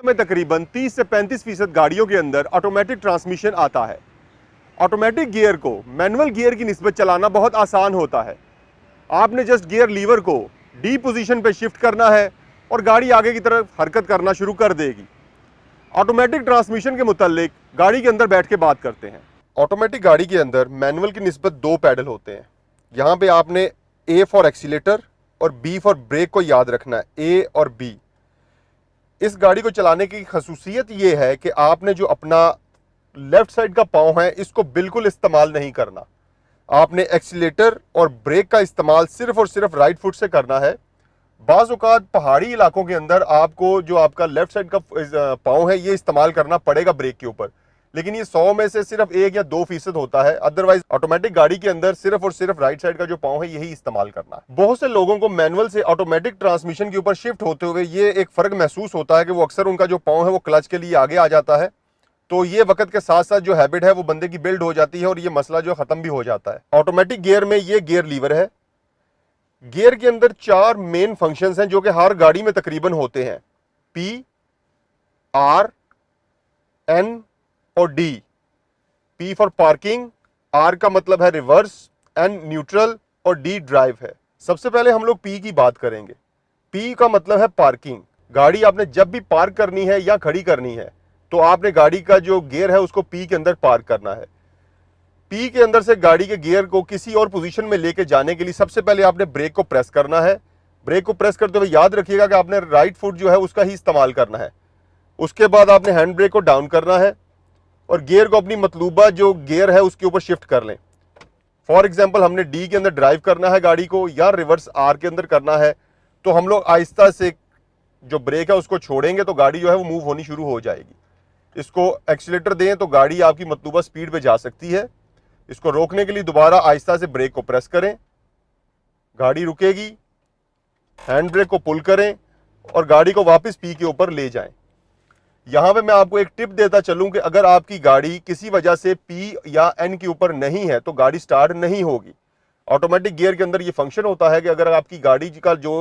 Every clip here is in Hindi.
में तकरीबन 30 से 35% गाड़ियों के अंदर ऑटोमेटिक ट्रांसमिशन आता है। ऑटोमेटिक गियर को मैनुअल गियर की निस्बत चलाना बहुत आसान होता है। आपने जस्ट गियर लीवर को डी पोजीशन पे शिफ्ट करना है और गाड़ी आगे की तरफ हरकत करना शुरू कर देगी। ऑटोमेटिक ट्रांसमिशन के मुतालिक गाड़ी के अंदर बैठ के बात करते हैं। ऑटोमेटिक गाड़ी के अंदर मैनुअल की निस्बत 2 पैडल होते हैं। यहाँ पे आपने ए फॉर एक्सीलेटर और बी फॉर ब्रेक को याद रखना है, ए और बी। इस गाड़ी को चलाने की खसूसियत ये है कि आपने जो अपना लेफ्ट साइड का पाँव है इसको बिल्कुल इस्तेमाल नहीं करना। आपने एक्सीलेटर और ब्रेक का इस्तेमाल सिर्फ और सिर्फ राइट फुट से करना है। बाज़ औक़ात पहाड़ी इलाकों के अंदर आपको जो आपका लेफ्ट साइड का पाँव है ये इस्तेमाल करना पड़ेगा ब्रेक के ऊपर, लेकिन ये 100 में से सिर्फ 1 या 2% होता है। अदरवाइज ऑटोमेटिक गाड़ी के अंदर सिर्फ और सिर्फ राइट साइड का जो पाँव है यही इस्तेमाल करना है। बहुत से लोगों को मैनुअल से ऑटोमेटिक ट्रांसमिशन के ऊपर शिफ्ट होते हुए ये एक फ़र्क महसूस होता है कि वो अक्सर उनका जो पाँव है वो क्लच के लिए आगे आ जाता है। तो ये वक्त के साथ साथ जो हैबिट है वो बंदे की बिल्ड हो जाती है और ये मसला जो ख़त्म भी हो जाता है। ऑटोमेटिक गियर में ये गियर लीवर है। गियर के अंदर 4 मेन फंक्शंस हैं जो कि हर गाड़ी में तकरीबन होते हैं, पी, आर, एन और D. P for parking, R का मतलब है रिवर्स, एन न्यूट्रल और डी ड्राइव है। सबसे पहले हम लोग पी की बात करेंगे। पी का मतलब है पार्किंग। गाड़ी आपने जब भी पार्क करनी है या खड़ी करनी है तो आपने गाड़ी का जो गियर है उसको पी के अंदर पार्क करना है। पी के अंदर से गाड़ी के गियर को किसी और पोजीशन में लेके जाने के लिए सबसे पहले आपने ब्रेक को प्रेस करना है। ब्रेक को प्रेस करते हुए याद रखिएगा कि आपने राइट फुट जो है उसका ही इस्तेमाल करना है। उसके बाद आपने हैंड ब्रेक को डाउन करना है और गियर को अपनी मतलूबा जो गियर है उसके ऊपर शिफ्ट कर लें। फॉर एग्जांपल हमने डी के अंदर ड्राइव करना है गाड़ी को या रिवर्स आर के अंदर करना है, तो हम लोग आहिस्ता से जो ब्रेक है उसको छोड़ेंगे तो गाड़ी जो है वो मूव होनी शुरू हो जाएगी। इसको एक्सीलेटर दें तो गाड़ी आपकी मतलूबा स्पीड पे जा सकती है। इसको रोकने के लिए दोबारा आहिस्ता से ब्रेक को प्रेस करें, गाड़ी रुकेगी। हैंड ब्रेक को पुल करें और गाड़ी को वापस पी के ऊपर ले जाएं। यहां पे मैं आपको एक टिप देता चलूं कि अगर आपकी गाड़ी किसी वजह से पी या एन के ऊपर नहीं है तो गाड़ी स्टार्ट नहीं होगी। ऑटोमेटिक गियर के अंदर ये फंक्शन होता है कि अगर आपकी गाड़ी का जो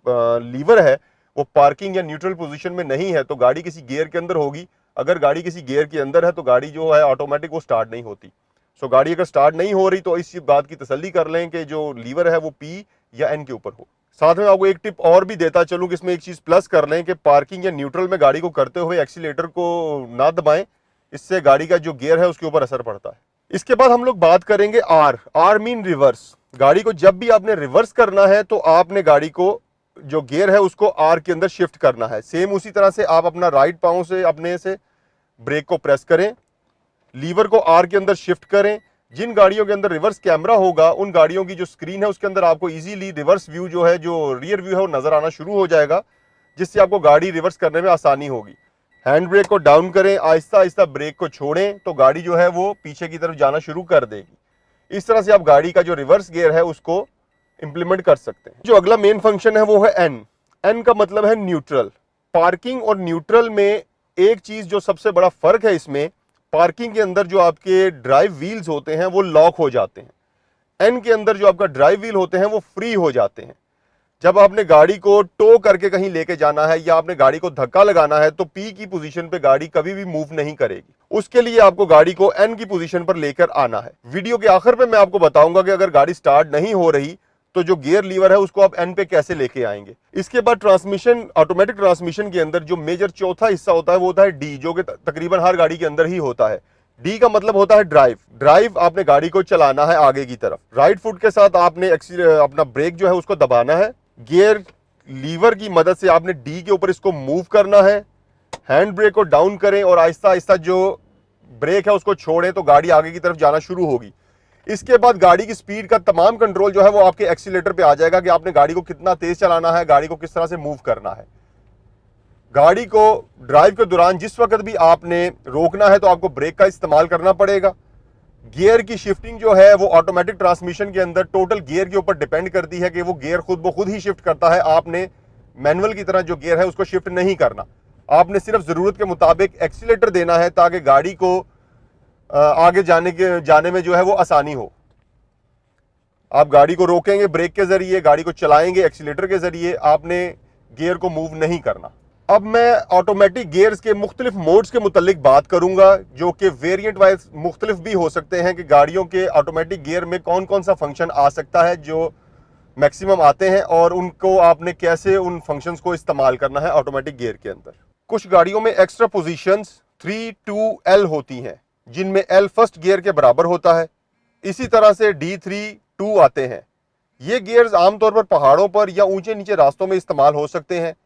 लीवर है वो पार्किंग या न्यूट्रल पोजीशन में नहीं है तो गाड़ी किसी गियर के अंदर होगी। अगर गाड़ी किसी गियर के अंदर है तो गाड़ी जो है ऑटोमेटिक वो स्टार्ट नहीं होती। सो गाड़ी अगर स्टार्ट नहीं हो रही तो इस बात की तसल्ली कर लें कि जो लीवर है वो पी या एन के ऊपर हो। साथ में आपको एक टिप और भी देता चलूं कि इसमें एक चीज़ प्लस कर लें कि पार्किंग या न्यूट्रल में गाड़ी को करते हुए एक्सीलेटर को ना दबाएं, इससे गाड़ी का जो गियर है उसके ऊपर असर पड़ता है। इसके बाद हम लोग बात करेंगे आर। Are mean reverse. गाड़ी को जब भी आपने रिवर्स करना है तो आपने गाड़ी को जो गियर है उसको आर के अंदर शिफ्ट करना है। सेम उसी तरह से आप अपना राइट पाँव से अपने से ब्रेक को प्रेस करें, लीवर को आर के अंदर शिफ्ट करें। जिन गाड़ियों के अंदर रिवर्स कैमरा होगा उन गाड़ियों की जो स्क्रीन है उसके अंदर आपको इजीली रिवर्स व्यू जो है, जो रियर व्यू है वो नजर आना शुरू हो जाएगा, जिससे आपको गाड़ी रिवर्स करने में आसानी होगी। हैंड ब्रेक को डाउन करें, आहिस्ता आहिस्ता ब्रेक को छोड़ें तो गाड़ी जो है वो पीछे की तरफ जाना शुरू कर देगी। इस तरह से आप गाड़ी का जो रिवर्स गियर है उसको इंप्लीमेंट कर सकते हैं। जो अगला मेन फंक्शन है वो है एन। एन का मतलब है न्यूट्रल। पार्किंग और न्यूट्रल में एक चीज जो सबसे बड़ा फर्क है, इसमें पार्किंग के अंदर जो आपके ड्राइव व्हील्स होते हैं वो लॉक हो जाते हैं। एन के अंदर जो आपका ड्राइव व्हील होते हैं वो फ्री हो जाते हैं। जब आपने गाड़ी को टो करके कहीं लेके जाना है या आपने गाड़ी को धक्का लगाना है तो पी की पोजीशन पे गाड़ी कभी भी मूव नहीं करेगी। उसके लिए आपको गाड़ी को एन की पोजीशन पर लेकर आना है। वीडियो के आखिर में मैं आपको बताऊंगा कि अगर गाड़ी स्टार्ट नहीं हो रही तो जो गियर लीवर है उसको आप एन पे कैसे लेके आएंगे। इसके बाद ट्रांसमिशन, ऑटोमेटिक ट्रांसमिशन के अंदर जो मेजर चौथा हिस्सा होता है वो होता है डी, जो कि तकरीबन हर गाड़ी के अंदर ही होता है। डी का मतलब होता है ड्राइव। ड्राइव आपने गाड़ी को चलाना है आगे की तरफ। राइट फुट के साथ आपने अपना ब्रेक जो है उसको दबाना है। गियर लीवर की मदद से आपने डी के ऊपर इसको मूव करना है। हैंड ब्रेक को डाउन करें और आहिस्ता आहिस्ता जो ब्रेक है उसको छोड़ें तो गाड़ी आगे की तरफ जाना शुरू होगी। इसके बाद गाड़ी की स्पीड का तमाम कंट्रोल जो है वो आपके एक्सीलेटर पे आ जाएगा कि आपने गाड़ी को कितना तेज चलाना है, गाड़ी को किस तरह से मूव करना है। गाड़ी को ड्राइव के दौरान जिस वक्त भी आपने रोकना है तो आपको ब्रेक का इस्तेमाल करना पड़ेगा। गियर की शिफ्टिंग जो है वो ऑटोमेटिक ट्रांसमिशन के अंदर टोटल गियर के ऊपर डिपेंड करती है कि वो गियर खुद ब खुद ही शिफ्ट करता है। आपने मैनुअल की तरह जो गियर है उसको शिफ्ट नहीं करना। आपने सिर्फ ज़रूरत के मुताबिक एक्सीलेटर देना है ताकि गाड़ी को आगे जाने में जो है वो आसानी हो। आप गाड़ी को रोकेंगे ब्रेक के जरिए, गाड़ी को चलाएंगे एक्सीलेटर के जरिए, आपने गियर को मूव नहीं करना। अब मैं ऑटोमेटिक गियर्स के मुख्तलिफ मोड्स के मुतालिक बात करूंगा, जो कि वेरिएंट वाइज मुख्तलिफ भी हो सकते हैं कि गाड़ियों के ऑटोमेटिक गियर में कौन कौन सा फंक्शन आ सकता है जो मैक्सिमम आते हैं, और उनको आपने कैसे उन फंक्शंस को इस्तेमाल करना है ऑटोमेटिक गियर के अंदर। कुछ गाड़ियों में एक्स्ट्रा पोजीशंस 3, 2, L होती हैं, जिनमें L फर्स्ट गियर के बराबर होता है। इसी तरह से D3, 2 आते हैं। ये गियर्स आमतौर पर पहाड़ों पर या ऊंचे नीचे रास्तों में इस्तेमाल हो सकते हैं,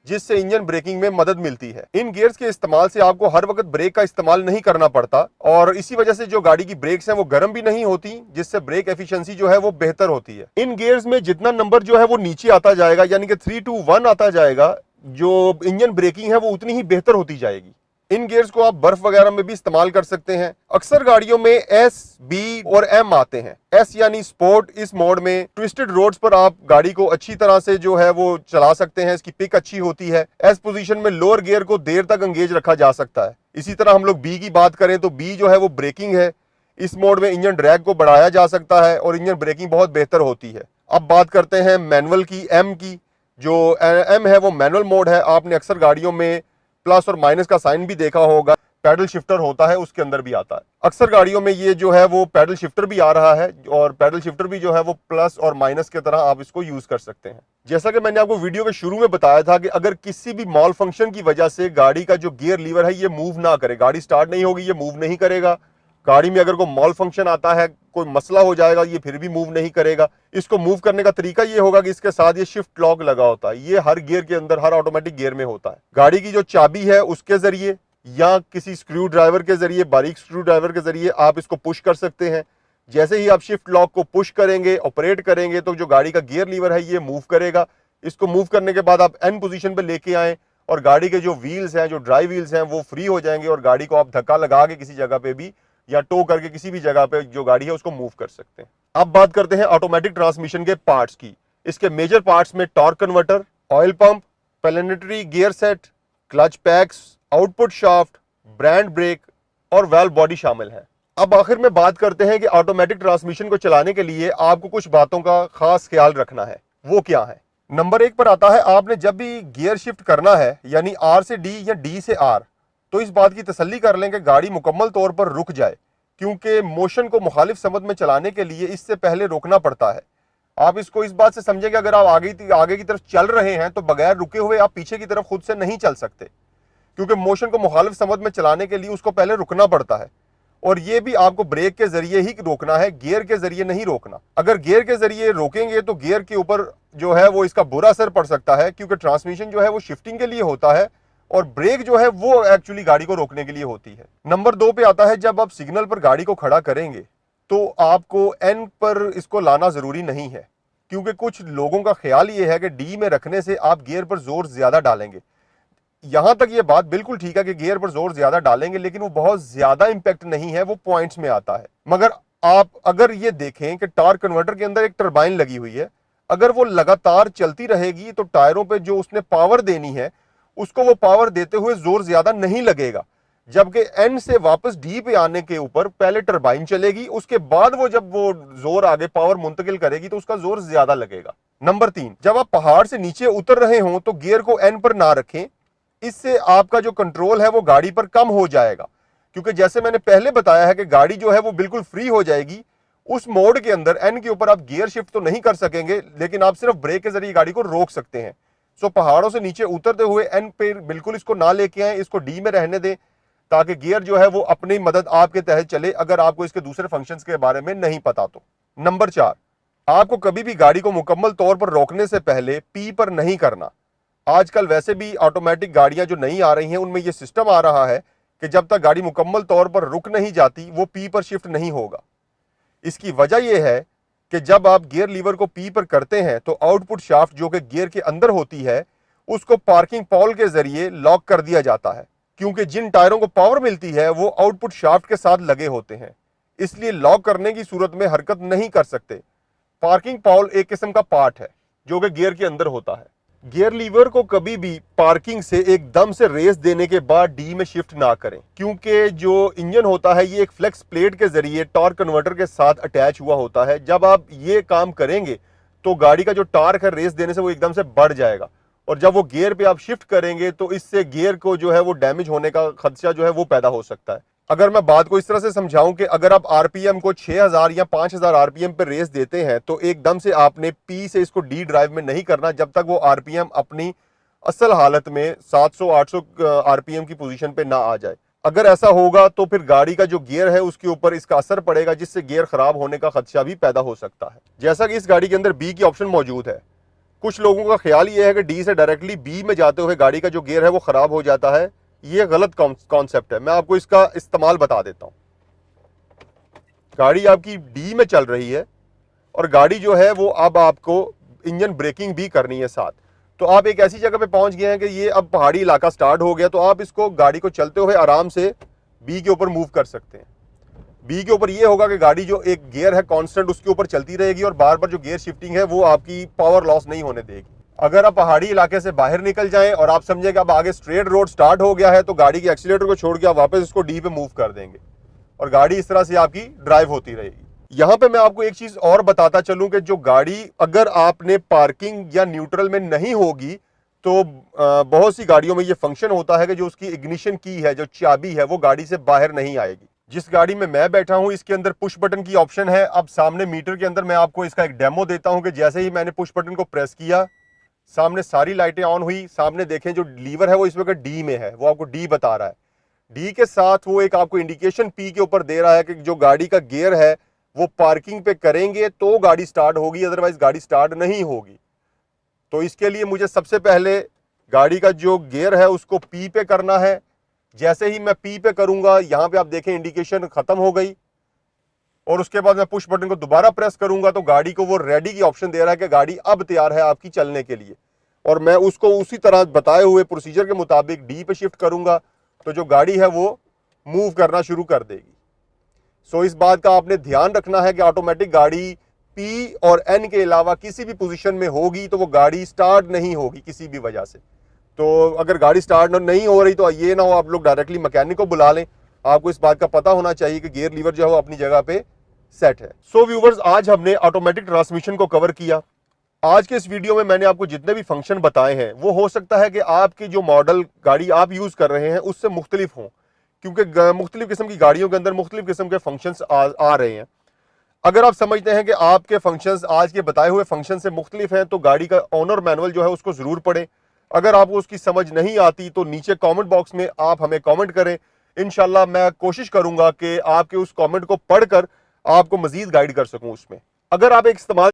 जिससे इंजन ब्रेकिंग में मदद मिलती है। इन गियर्स के इस्तेमाल से आपको हर वक्त ब्रेक का इस्तेमाल नहीं करना पड़ता, और इसी वजह से जो गाड़ी की ब्रेक्स हैं वो गर्म भी नहीं होती, जिससे ब्रेक एफिशिएंसी जो है वो बेहतर होती है। इन गियर्स में जितना नंबर जो है वो नीचे आता जाएगा, यानी कि 3, 2, 1 आता जाएगा, जो इंजन ब्रेकिंग है वो उतनी ही बेहतर होती जाएगी। इन गियर्स को आप बर्फ वगैरह में भी इस्तेमाल कर सकते हैं। अक्सर गाड़ियों में S, B और M आते हैं। S यानी स्पोर्ट। इस मोड में ट्विस्टेड रोड्स पर आप गाड़ी को अच्छी तरह से जो है वो चला सकते हैं, इसकी पिक अच्छी होती है। S पोजीशन में लोअर गियर को देर तक एंगेज रखा जा सकता है। इसी तरह हम लोग B की बात करें तो B जो है वो ब्रेकिंग है। इस मोड में इंजन ड्रैग को बढ़ाया जा सकता है और इंजन ब्रेकिंग बहुत बेहतर होती है। अब बात करते हैं मैनुअल की, M की। जो M है वो मैनुअल मोड है। आपने अक्सर गाड़ियों में प्लस और माइनस का साइन भी देखा होगा, पैडल शिफ्टर होता है, उसके अंदर भी आता है। अक्सर गाड़ियों में ये जो है वो पैडल शिफ्टर भी आ रहा है, और पैडल शिफ्टर भी जो है वो प्लस और माइनस की तरह आप इसको यूज कर सकते हैं। जैसा कि मैंने आपको वीडियो के शुरू में बताया था कि अगर किसी भी मॉल फंक्शन की वजह से गाड़ी का जो गियर लीवर है ये मूव ना करे, गाड़ी स्टार्ट नहीं होगी, ये मूव नहीं करेगा। गाड़ी में अगर कोई मॉल फंक्शन आता है, कोई मसला हो जाएगा, ये फिर भी मूव नहीं करेगा। इसको मूव करने का तरीका ये होगा कि इसके साथ ये शिफ्ट लॉक लगा होता है। ये हर गियर के अंदर, हर ऑटोमेटिक गियर में होता है। गाड़ी की जो चाबी है उसके जरिए या किसी स्क्रू ड्राइवर के जरिए, बारीक स्क्रू ड्राइवर के जरिए आप इसको पुश कर सकते हैं। जैसे ही आप शिफ्ट लॉक को पुश करेंगे, ऑपरेट करेंगे, तो जो गाड़ी का गियर लीवर है ये मूव करेगा। इसको मूव करने के बाद आप N पोजीशन पे लेके आए और गाड़ी के जो व्हील्स हैं, जो ड्राइव व्हील्स हैं, वो फ्री हो जाएंगे और गाड़ी को आप धक्का लगा के किसी जगह पे भी या टो करके किसी भी जगह पे जो गाड़ी है उसको मूव कर सकते हैं। अब बात करते हैं ऑटोमेटिक ट्रांसमिशन के पार्ट्स की। इसके मेजर पार्ट्स में torque converter, oil pump, planetary gear set, clutch packs, output shaft, brand brake और वाल्व बॉडी शामिल है। अब आखिर में बात करते हैं कि ऑटोमेटिक ट्रांसमिशन को चलाने के लिए आपको कुछ बातों का खास ख्याल रखना है। वो क्या है? नंबर 1 पर आता है, आपने जब भी गियर शिफ्ट करना है, यानी R से D या D से R, तो इस बात की तसल्ली कर लें कि गाड़ी मुकम्मल तौर पर रुक जाए, क्योंकि मोशन को मुखालिफ समत में चलाने के लिए इससे पहले रोकना पड़ता है। आप इसको इस बात से समझें कि अगर आप आगे की तरफ चल रहे हैं तो बगैर रुके हुए आप पीछे की तरफ खुद से नहीं चल सकते, क्योंकि मोशन को मुखालिफ समत में चलाने के लिए उसको पहले रुकना पड़ता है। और ये भी आपको ब्रेक के जरिए ही रोकना है, गियर के जरिए नहीं रोकना। अगर गियर के जरिए रोकेंगे तो गियर के ऊपर जो है वो इसका बुरा असर पड़ सकता है, क्योंकि ट्रांसमिशन जो है वो शिफ्टिंग के लिए होता है और ब्रेक जो है वो एक्चुअली गाड़ी को रोकने के लिए होती है। नंबर 2 पे आता है, जब आप सिग्नल पर गाड़ी को खड़ा करेंगे तो आपको N पर इसको लाना जरूरी नहीं है, क्योंकि कुछ लोगों का ख्याल ये है कि D में रखने से आप गियर पर जोर ज्यादा डालेंगे। यहां तक ये बात बिल्कुल ठीक है कि गियर पर जोर ज्यादा डालेंगे, लेकिन वो बहुत ज्यादा इंपैक्ट नहीं है, वो पॉइंट्स में आता है। मगर आप अगर ये देखें कि टॉर्क कन्वर्टर के अंदर एक टरबाइन लगी हुई है, अगर वो लगातार चलती रहेगी तो टायरों पे जो उसने पावर देनी है उसको वो पावर देते हुए जोर ज्यादा नहीं लगेगा। जबकि N से वापस D पे आने के ऊपर पहले टरबाइन चलेगी, उसके बाद वो जब वो जोर आगे पावर मुंतकिल करेगी तो उसका जोर ज्यादा लगेगा। नंबर 3, जब आप पहाड़ से नीचे उतर रहे हो तो गियर को N पर ना रखें, इससे आपका जो कंट्रोल है वो गाड़ी पर कम हो जाएगा, क्योंकि जैसे मैंने पहले बताया है कि गाड़ी जो है वो बिल्कुल फ्री हो जाएगी। उस मोड के अंदर N के ऊपर आप गियर शिफ्ट तो नहीं कर सकेंगे, लेकिन आप सिर्फ ब्रेक के जरिए गाड़ी को रोक सकते हैं। सो पहाड़ों से नीचे उतरते हुए N पे बिल्कुल इसको ना लेके आए, इसको D में रहने दें, ताकि गियर जो है वो अपनी मदद आपके तहत चले, अगर आपको इसके दूसरे फंक्शंस के बारे में नहीं पता तो। नंबर 4, आपको कभी भी गाड़ी को मुकम्मल तौर पर रोकने से पहले P पर नहीं करना। आजकल वैसे भी ऑटोमेटिक गाड़ियां जो नई आ रही हैं उनमें यह सिस्टम आ रहा है कि जब तक गाड़ी मुकम्मल तौर पर रुक नहीं जाती वो P पर शिफ्ट नहीं होगा। इसकी वजह यह है कि जब आप गियर लीवर को P पर करते हैं तो आउटपुट शाफ्ट जो कि गियर के अंदर होती है उसको पार्किंग पॉल के जरिए लॉक कर दिया जाता है, क्योंकि जिन टायरों को पावर मिलती है वो आउटपुट शाफ्ट के साथ लगे होते हैं, इसलिए लॉक करने की सूरत में हरकत नहीं कर सकते। पार्किंग पॉल एक किस्म का पार्ट है जो कि गियर के अंदर होता है। गियर लीवर को कभी भी पार्किंग से एकदम से रेस देने के बाद D में शिफ्ट ना करें, क्योंकि जो इंजन होता है ये एक फ्लेक्स प्लेट के जरिए टॉर्क कन्वर्टर के साथ अटैच हुआ होता है। जब आप ये काम करेंगे तो गाड़ी का जो टॉर्क है रेस देने से वो एकदम से बढ़ जाएगा और जब वो गियर पे आप शिफ्ट करेंगे तो इससे गियर को जो है वो डैमेज होने का खदशा जो है वो पैदा हो सकता है। अगर मैं बात को इस तरह से समझाऊं कि अगर आप आरपीएम को 6000 या 5000 आरपीएम पर रेस देते हैं तो एकदम से आपने पी से इसको डी ड्राइव में नहीं करना जब तक वो आरपीएम अपनी असल हालत में 700-800 आरपीएम की पोजीशन पे ना आ जाए। अगर ऐसा होगा तो फिर गाड़ी का जो गियर है उसके ऊपर इसका असर पड़ेगा, जिससे गियर खराब होने का खदशा भी पैदा हो सकता है। जैसा कि इस गाड़ी के अंदर बी की ऑप्शन मौजूद है, कुछ लोगों का ख्याल ये है कि डी से डायरेक्टली बी में जाते हुए गाड़ी का जो गियर है वो खराब हो जाता है। ये गलत कॉन्सेप्ट है। मैं आपको इसका इस्तेमाल बता देता हूं। गाड़ी आपकी डी में चल रही है और गाड़ी जो है वो अब आपको इंजन ब्रेकिंग भी करनी है साथ। तो आप एक ऐसी जगह पे पहुंच गए हैं कि ये अब पहाड़ी इलाका स्टार्ट हो गया, तो आप इसको गाड़ी को चलते हुए आराम से बी के ऊपर मूव कर सकते हैं। बी के ऊपर ये होगा कि गाड़ी जो एक गियर है कांस्टेंट उसके ऊपर चलती रहेगी और बार बार जो गियर शिफ्टिंग है वो आपकी पावर लॉस नहीं होने देगी। अगर आप पहाड़ी इलाके से बाहर निकल जाएं और आप समझे कि अब आगे स्ट्रेट रोड स्टार्ट हो गया है तो गाड़ी के एक्सीलेटर को छोड़ के आप वापस इसको डी पे मूव कर देंगे और गाड़ी इस तरह से आपकी ड्राइव होती रहेगी। यहां पे मैं आपको एक चीज और बताता चलूं कि जो गाड़ी अगर आपने पार्किंग या न्यूट्रल में नहीं होगी तो बहुत सी गाड़ियों में ये फंक्शन होता है कि जो उसकी इग्निशन की है, जो चाबी है, वो गाड़ी से बाहर नहीं आएगी। जिस गाड़ी में मैं बैठा हूं इसके अंदर पुश बटन की ऑप्शन है। अब सामने मीटर के अंदर मैं आपको इसका एक डेमो देता हूं कि जैसे ही मैंने पुश बटन को प्रेस किया सामने सारी लाइटें ऑन हुई। सामने देखें जो लीवर है वो इस वक्त डी में है, वो आपको डी बता रहा है। डी के साथ वो एक आपको इंडिकेशन पी के ऊपर दे रहा है कि जो गाड़ी का गियर है वो पार्किंग पे करेंगे तो गाड़ी स्टार्ट होगी, अदरवाइज गाड़ी स्टार्ट नहीं होगी। तो इसके लिए मुझे सबसे पहले गाड़ी का जो गियर है उसको पी पे करना है। जैसे ही मैं पी पे करूंगा यहां पे आप देखें इंडिकेशन खत्म हो गई और उसके बाद मैं पुश बटन को दोबारा प्रेस करूंगा तो गाड़ी को वो रेडी की ऑप्शन दे रहा है कि गाड़ी अब तैयार है आपकी चलने के लिए। और मैं उसको उसी तरह बताए हुए प्रोसीजर के मुताबिक डी पे शिफ्ट करूंगा तो जो गाड़ी है वो मूव करना शुरू कर देगी। सो इस बात का आपने ध्यान रखना है कि ऑटोमेटिक गाड़ी पी और एन के अलावा किसी भी पोजीशन में होगी तो वो गाड़ी स्टार्ट नहीं होगी किसी भी वजह से। तो अगर गाड़ी स्टार्ट नहीं हो रही तो ये ना हो आप लोग डायरेक्टली मैकेनिक को बुला लें। आपको इस बात का पता होना चाहिए कि गियर लीवर जो है वो अपनी जगह पे सेट है। सो व्यूवर्स, आज हमने ऑटोमेटिक ट्रांसमिशन को कवर किया। आज के इस वीडियो में मैंने आपको जितने भी फंक्शन बताए हैं वो हो सकता है कि आपकी जो मॉडल गाड़ी आप यूज कर रहे हैं उससे मुख्तलिफ हों, क्योंकि मुख्तलिफ किस्म की गाड़ियों के अंदर मुख्तलिफ किस्म के फंक्शंस आ रहे हैं। अगर आप समझते हैं कि आपके फंक्शंस आज के बताए हुए फंक्शन से मुख्तलिफ हैं तो गाड़ी का ऑनर मैनुअल जो है उसको जरूर पढ़ें। अगर आपको उसकी समझ नहीं आती तो नीचे कमेंट बॉक्स में आप हमें कमेंट करें। इंशाल्लाह मैं कोशिश करूंगा कि आपके उस कमेंट को पढ़कर आपको मजीद गाइड कर सकूं उसमें। अगर आप एक इस्तेमाल